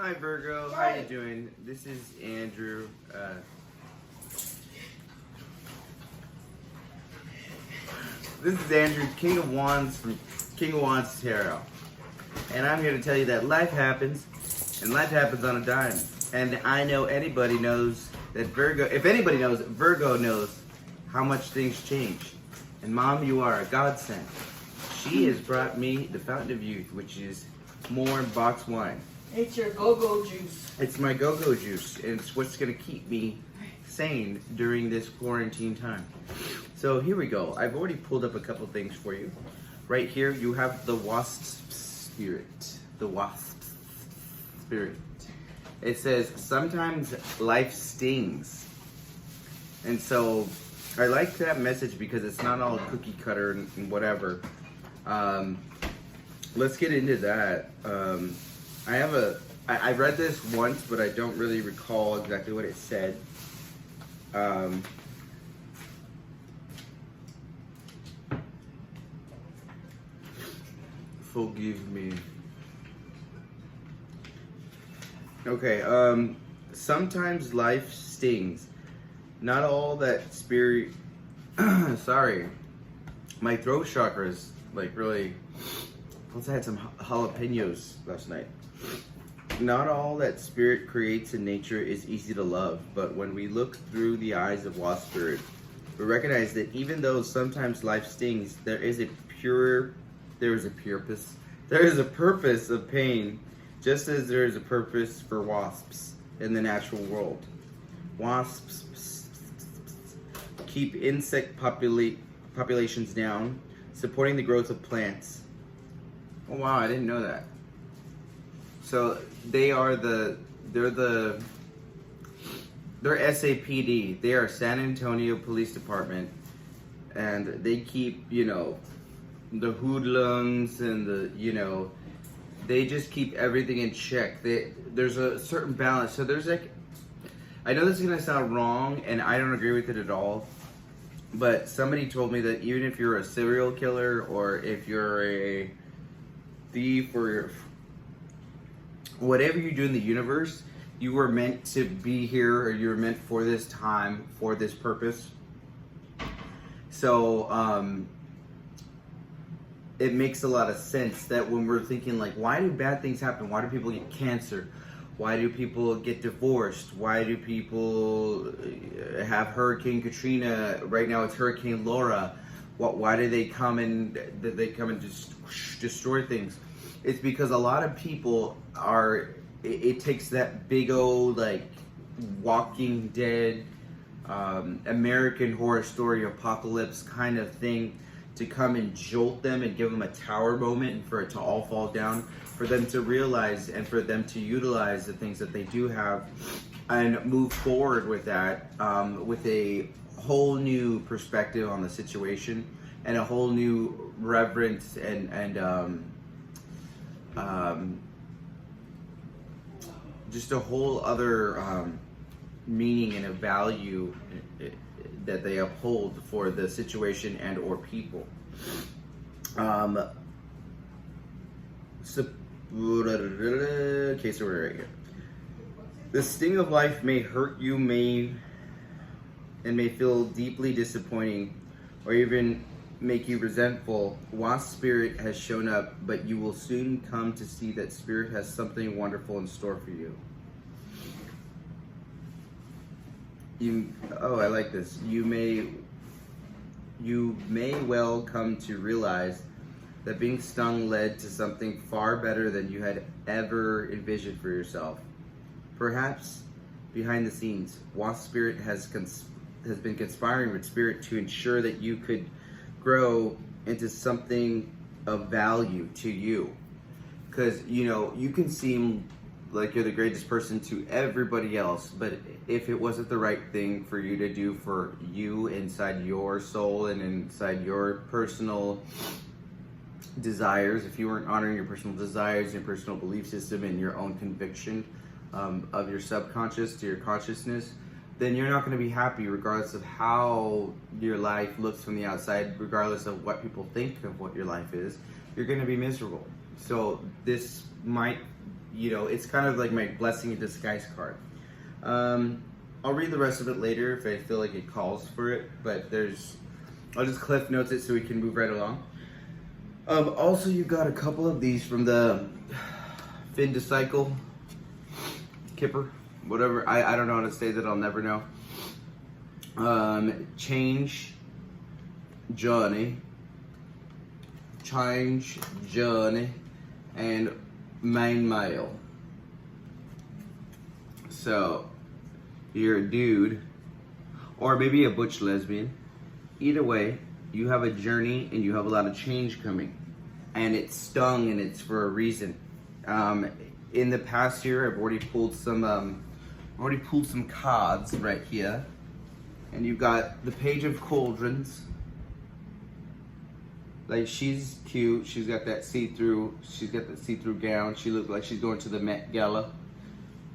Hi Virgo, how you doing? This is Andrew. This is Andrew, King of Wands from King of Wands Tarot. And I'm here to tell you that life happens, and life happens on a dime. And I know anybody knows that Virgo, if anybody knows, Virgo knows how much things change. And Mom, you are a godsend. She has brought me the Fountain of Youth, which is more box wine. It's your go-go juice. It's my go-go juice, and it's what's gonna keep me sane during this quarantine time. So here we go. I've already pulled up a couple things for you. Right here, you have the wasp spirit. The wasp spirit. It says, sometimes life stings. And so, I like that message because it's not all cookie cutter and whatever. Let's get into that. I read this once, but I don't really recall exactly what it said. Forgive me. Okay, sometimes life stings. Not all that spirit... Sorry. My throat chakra is like really... Plus I had some jalapenos last night. Not all that spirit creates in nature is easy to love, but when we look through the eyes of wasp spirit, we recognize that even though sometimes life stings, there is a purpose of pain, just as there is a purpose for wasps in the natural world. Wasps keep insect populations down, supporting the growth of plants. Oh wow, I didn't know that. So they're SAPD. They are San Antonio Police Department, and they keep, the hoodlums and they just keep everything in check. There's a certain balance. So there's I know this is gonna sound wrong, and I don't agree with it at all, but somebody told me that even if you're a serial killer or if you're a thief or whatever you do in the universe, you were meant to be here, or you were meant for this time, for this purpose. So it makes a lot of sense that when we're thinking like, why do bad things happen? Why do people get cancer? Why do people get divorced? Why do people have Hurricane Katrina? Right now it's Hurricane Laura. Why do they come and just destroy things? It's because a lot of people it takes that big old Walking Dead, American Horror Story apocalypse kind of thing to come and jolt them and give them a tower moment and for it to all fall down, for them to realize and for them to utilize the things that they do have and move forward with that, with a whole new perspective on the situation and a whole new reverence and just a whole other meaning and a value that they uphold for the situation and or people. Okay, so we're right here. The sting of life may hurt you, may feel deeply disappointing, or even make you resentful. Wasp spirit has shown up, but you will soon come to see that spirit has something wonderful in store for you. I like this. You may well come to realize that being stung led to something far better than you had ever envisioned for yourself. Perhaps behind the scenes, Wasp Spirit has been conspiring with Spirit to ensure that you could grow into something of value to you. Because, you can seem like you're the greatest person to everybody else, but if it wasn't the right thing for you to do for you inside your soul and inside your personal desires, if you weren't honoring your personal desires, your personal belief system, and your own conviction of your subconscious to your consciousness, then you're not going to be happy regardless of how your life looks from the outside, regardless of what people think of what your life is. You're going to be miserable. So this might you know, it's kind of like my blessing in disguise card. I'll read the rest of it later if I feel like it calls for it, but I'll just cliff notes it so we can move right along. Also, you got a couple of these from the Fin to Cycle, Kipper, whatever. I don't know how to say that, I'll never know. Change Journey, and Main Male. So, you're a dude, or maybe a butch lesbian. Either way, you have a journey and you have a lot of change coming, and it's stung and it's for a reason. In the past year, I've already pulled some cards right here, and you've got the Page of Cauldrons. Like, she's cute. She's got that see-through gown. She looks like she's going to the Met Gala.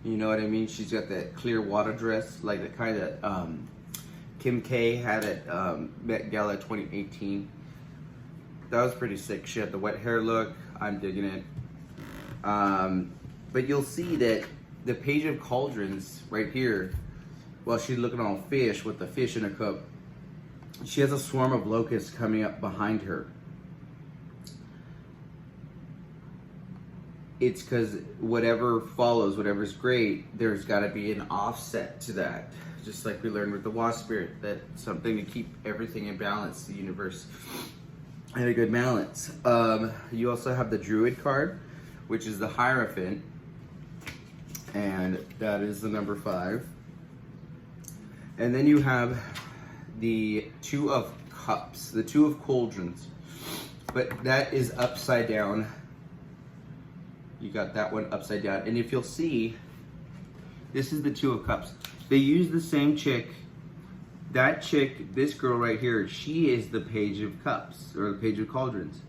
You know what I mean? She's got that clear water dress, like the kind that Kim K had at Met Gala 2018. That was pretty sick. She had the wet hair look. I'm digging it. But you'll see that the Page of Cauldrons right here, while she's looking all fish with the fish in a cup, she has a swarm of locusts coming up behind her. It's because whatever follows, whatever's great, there's got to be an offset to that. Just like we learned with the wasp spirit, that something to keep everything in balance, the universe in a good balance. You also have the Druid card, which is the Hierophant, and that is the number 5. And then you have the Two of Cups, the Two of Cauldrons, but that is upside down. You got that one upside down. And if you'll see, this is the Two of Cups. They use the same chick. That chick, this girl right here, she is the Page of Cups, or the Page of Cauldrons.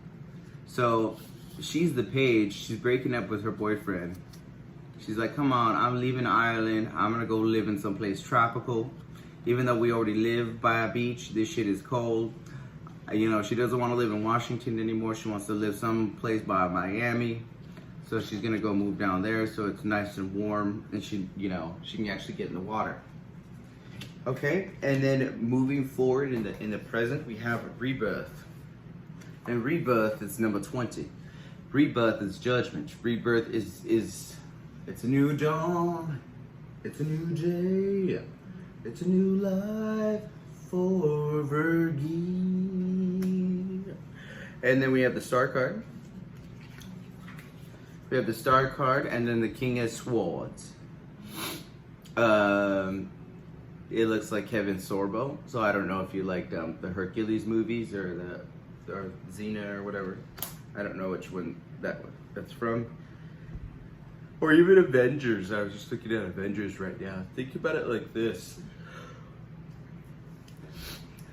So she's the page. She's breaking up with her boyfriend. She's like, come on, I'm leaving Ireland. I'm gonna go live in someplace tropical. Even though we already live by a beach, this shit is cold. You know, she doesn't want to live in Washington anymore. She wants to live someplace by Miami. So she's gonna go move down there so it's nice and warm, and she can actually get in the water. Okay, and then moving forward in the present, we have Rebirth. And Rebirth is number 20. Rebirth is judgment. Rebirth is it's a new dawn. It's a new day. It's a new life for Virgie. And then we have the Star card. We have the Star card, and then the King of Swords. It looks like Kevin Sorbo. So I don't know if you liked the Hercules movies or Xena or whatever. I don't know which one that's from. Or even Avengers. I was just looking at Avengers right now. Think about it like this.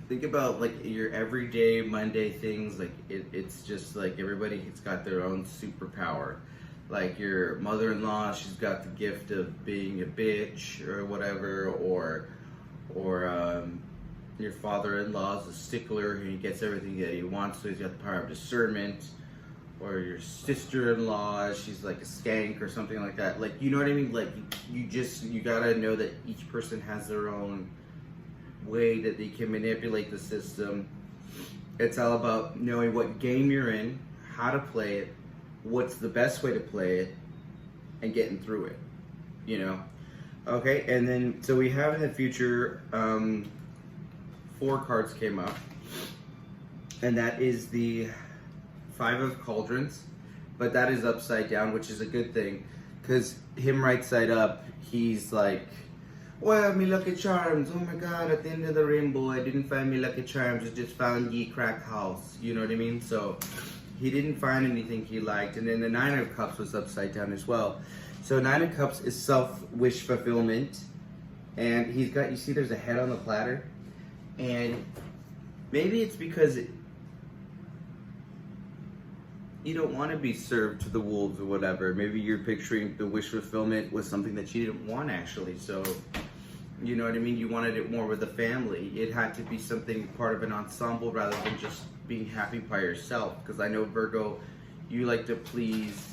Think about like your everyday Monday things. Like it's just like everybody's got their own superpower. Like your mother-in-law, she's got the gift of being a bitch or whatever, or your father-in-law is a stickler and he gets everything that he wants, so he's got the power of discernment. Or your sister-in-law, she's like a skank or something like that. Like, you know what I mean? Like, you gotta know that each person has their own way that they can manipulate the system. It's all about knowing what game you're in, how to play it, what's the best way to play it, and getting through it, you know? Okay, and then, so we have in the future, 4 cards came up, and that is the 5 of Cauldrons, but that is upside down, which is a good thing, because him right side up, he's like, well, me lucky charms, oh my god, at the end of the rainbow, I didn't find me lucky charms, I just found ye crack house, you know what I mean? So, he didn't find anything he liked, and then the 9 of Cups was upside down as well. So 9 of Cups is self-wish fulfillment, and he's got, you see there's a head on the platter, and maybe it's because you don't want to be served to the wolves or whatever. Maybe you're picturing the wish fulfillment was something that you didn't want actually, so you know what I mean? You wanted it more with the family. It had to be something part of an ensemble rather than just being happy by yourself. Because I know, Virgo, you like to please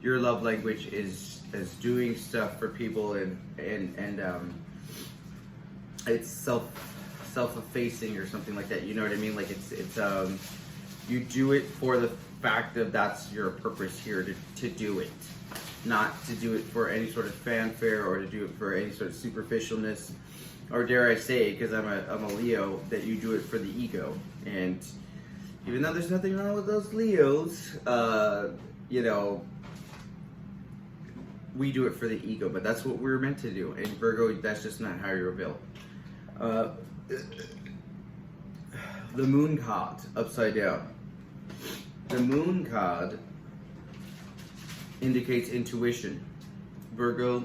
your love language is doing stuff for people, and it's self-effacing or something like that. You know what I mean? Like it's you do it for the fact that that's your purpose here, to do it, not to do it for any sort of fanfare or to do it for any sort of superficialness, or dare I say, because I'm a Leo, that you do it for the ego. And even though there's nothing wrong with those Leos, you know, we do it for the ego, but that's what we're meant to do. And Virgo, that's just not how you're built. The moon card upside down. The moon card indicates intuition. Virgo,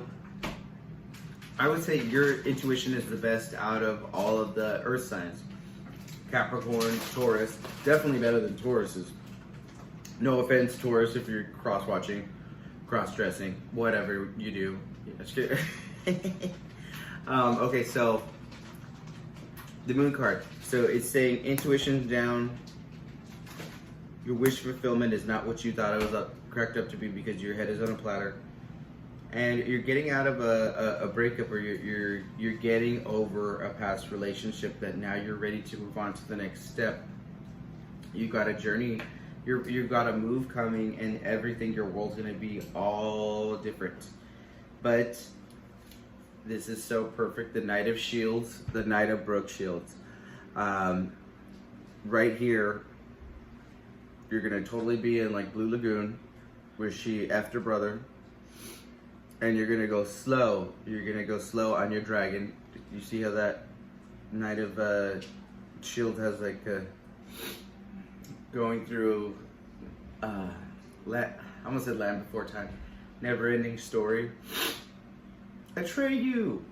I would say your intuition is the best out of all of the earth signs. Capricorn, Taurus, definitely better than Taurus's. No offense, Taurus, if you're cross-watching, cross-dressing, whatever you do. Okay, so the moon card. So it's saying intuition down. Your wish fulfillment is not what you thought it was cracked up to be, because your head is on a platter. And you're getting out of a breakup, or you're getting over a past relationship that now you're ready to move on to the next step. You got a journey, you've got a move coming, and everything, your world's gonna be all different. But this is so perfect. The Knight of Shields, the Knight of Brook Shields. Right here, you're gonna totally be in like Blue Lagoon, where she effed her brother. And you're gonna go slow. You're gonna go slow on your dragon. You see how that Knight of Shield has like going through I almost said Land Before Time. Never ending story. Atreyu.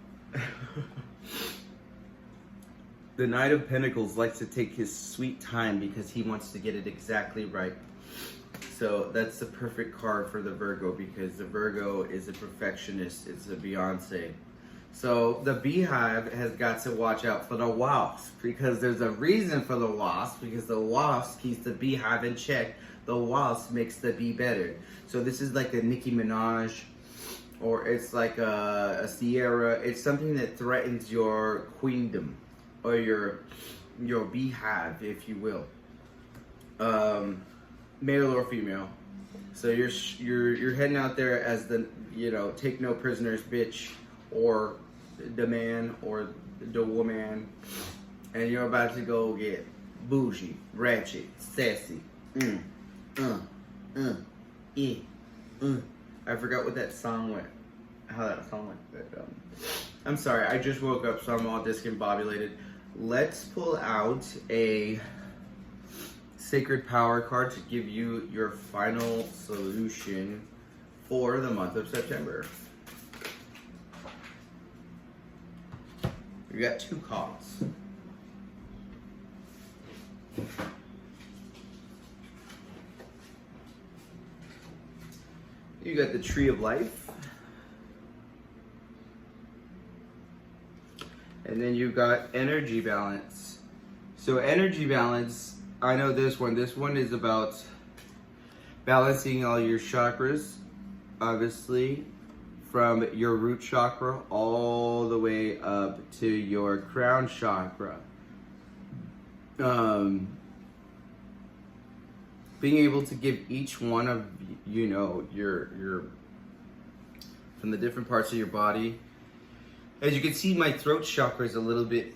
The Knight of Pentacles likes to take his sweet time because he wants to get it exactly right. So that's the perfect card for the Virgo, because the Virgo is a perfectionist. It's a Beyonce. So the beehive has got to watch out for the wasp, because there's a reason for the wasp, because the wasp keeps the beehive in check. The wasp makes the bee better. So this is like a Nicki Minaj, or it's like a Sierra. It's something that threatens your queendom, or your beehive, if you will. Male or female. So you're heading out there as the, you know, take no prisoners bitch, or the man or the woman, and you're about to go get bougie, ratchet, sassy. I forgot what that song went. How that song went. But, I'm sorry, I just woke up, so I'm all discombobulated. Let's pull out a Sacred Power card to give you your final solution for the month of September. We got two cards. You got the Tree of Life. And then you got Energy Balance. So energy balance, I know this one. This one is about balancing all your chakras, obviously, from your root chakra all the way up to your crown chakra. Being able to give each one of, you know, your from the different parts of your body. As you can see, my throat chakra is a little bit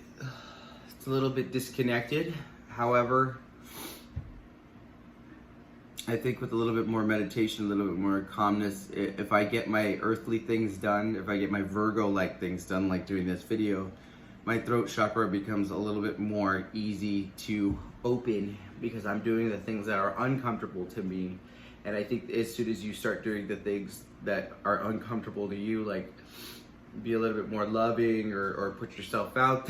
disconnected. However, I think with a little bit more meditation, a little bit more calmness, if I get my earthly things done, if I get my Virgo-like things done, like doing this video, my throat chakra becomes a little bit more easy to open, because I'm doing the things that are uncomfortable to me. And I think as soon as you start doing the things that are uncomfortable to you, like be a little bit more loving, or put yourself out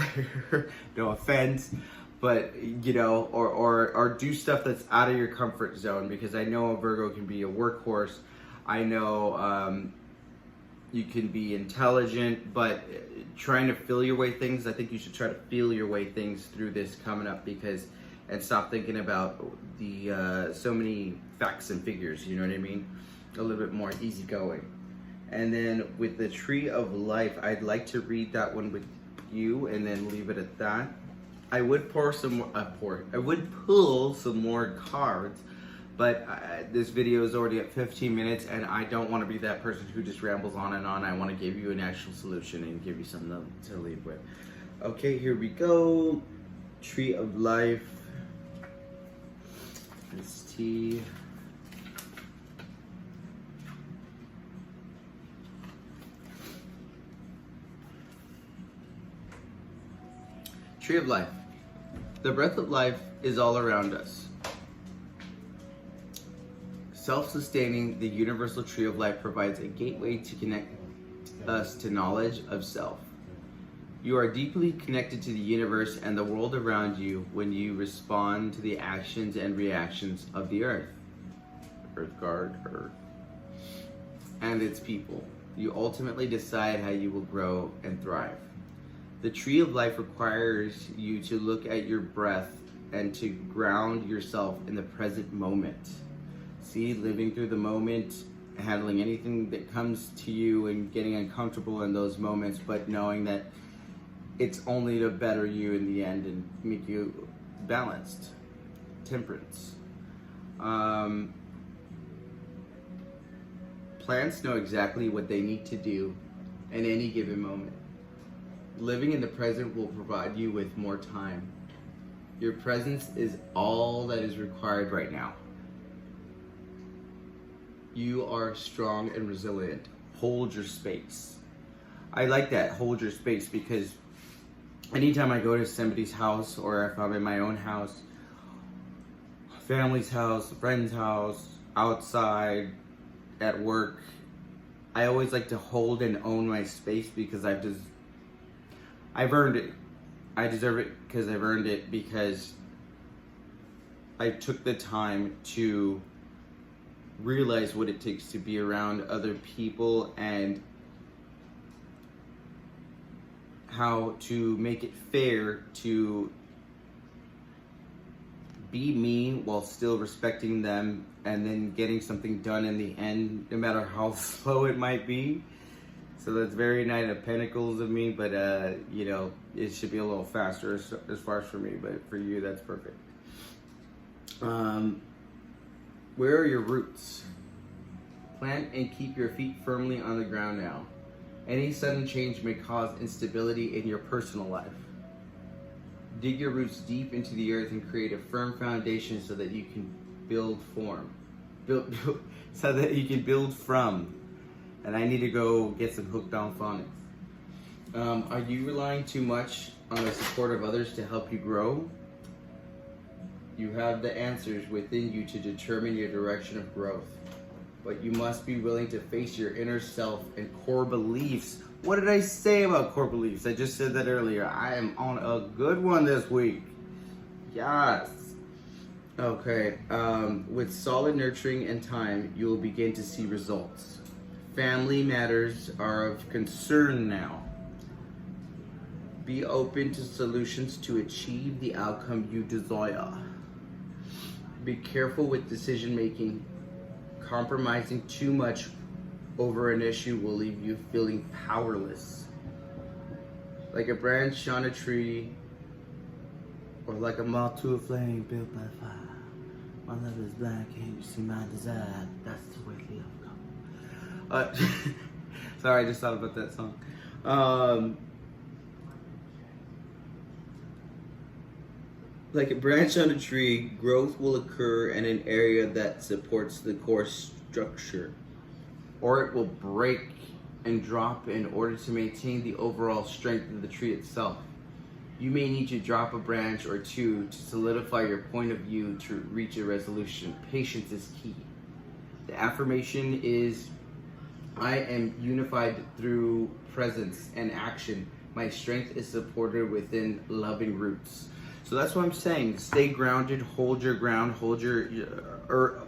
there, no offense, but you know, or do stuff that's out of your comfort zone, because I know a Virgo can be a workhorse. I know you can be intelligent, but trying to feel your way things, I think you should try to feel your way things through this coming up, and stop thinking about the so many facts and figures, you know what I mean? a little bit more easygoing. And then with the Tree of Life, I'd like to read that one with you and then leave it at that. I would pull some more cards, but this video is already at 15 minutes and I don't want to be that person who just rambles on and on. I want to give you an actual solution and give you something to leave with. Okay, here we go. Tree of Life. This tea. Tree of Life. The breath of life is all around us. Self-sustaining, the universal tree of life provides a gateway to connect us to knowledge of self. You are deeply connected to the universe and the world around you when you respond to the actions and reactions of the earth. Earth guard, earth. And its people. You ultimately decide how you will grow and thrive. The tree of life requires you to look at your breath and to ground yourself in the present moment. See, living through the moment, handling anything that comes to you and getting uncomfortable in those moments, but knowing that it's only to better you in the end and make you balanced. Temperance. Plants know exactly what they need to do in any given moment. Living in the present will provide you with more time. Your presence is all that is required right now. You are strong and resilient. Hold your space. I like that, hold your space, because anytime I go to somebody's house, or if I'm in my own house, family's house, friend's house, outside, at work, I always like to hold and own my space because I've earned it. I deserve it because I've earned it, because I took the time to realize what it takes to be around other people and how to make it fair to be me while still respecting them, and then getting something done in the end, no matter how slow it might be. So that's very Knight of Pentacles of me, but you know, it should be a little faster as far as for me, but for you, that's perfect. Where are your roots? Plant and keep your feet firmly on the ground now. Any sudden change may cause instability in your personal life. Dig your roots deep into the earth and create a firm foundation so that you can build from. And I need to go get some hooked on phonics. Are you relying too much on the support of others to help you grow? You have the answers within you to determine your direction of growth. But you must be willing to face your inner self and core beliefs. What did I say about core beliefs? I just said that earlier. I am on a good one this week. Yes. Okay. With solid nurturing and time, you will begin to see results. Family matters are of concern now. Be open to solutions to achieve the outcome you desire. Be careful with decision making. Compromising too much over an issue will leave you feeling powerless. Like a branch on a tree, or like a moth to a flame built by fire. My love is blind, can't you see my desire? That's the way love goes. Sorry, I just thought about that song. Like a branch on a tree, growth will occur in an area that supports the core structure, or it will break and drop in order to maintain the overall strength of the tree itself. You may need to drop a branch or two to solidify your point of view to reach a resolution. Patience is key. The affirmation is, I am unified through presence and action. My strength is supported within loving roots. So that's what I'm saying. Stay grounded, hold your ground, or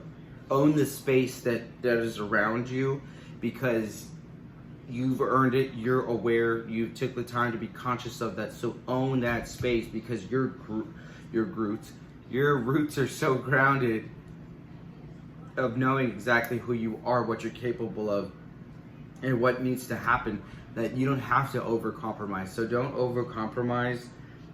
own the space that is around you, because you've earned it, you're aware, you took the time to be conscious of that. So own that space, because your roots are so grounded of knowing exactly who you are, what you're capable of, and what needs to happen, that you don't have to over compromise. So don't over compromise.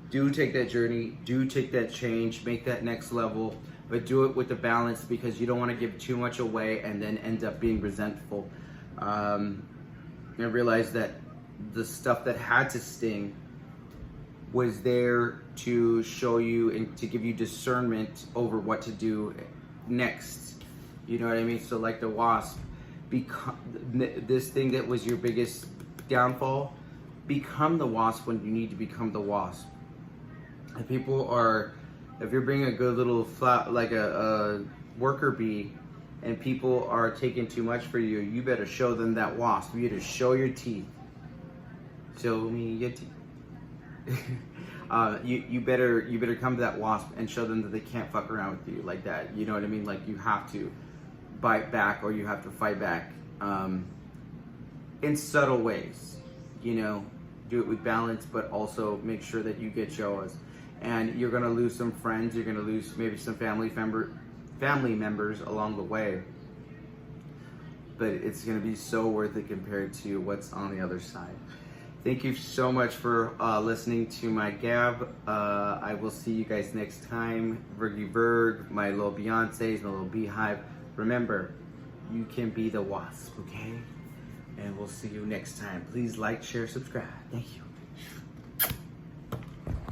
Do take that journey, do take that change, make that next level, but do it with the balance, because you don't want to give too much away and then end up being resentful. And realize that the stuff that had to sting was there to show you and to give you discernment over what to do next. You know what I mean? So like the wasp, this thing that was your biggest downfall, become the wasp when you need to become the wasp. And people are, if you're being a good little flat, like a worker bee, and people are taking too much for you, you better show them that wasp. You better show your teeth. Show me your teeth. You better come to that wasp and show them that they can't fuck around with you like that. You know what I mean? Like, you have to bite back, or you have to fight back in subtle ways. You know, do it with balance, but also make sure that you get yours. And you're gonna lose some friends. You're gonna lose maybe some family members along the way. But it's gonna be so worth it compared to what's on the other side. Thank you so much for listening to my gab. I will see you guys next time. Virgy Virg, my little Beyonces, my little beehive. Remember, you can be the wasp, okay? And we'll see you next time. Please like, share, subscribe. Thank you.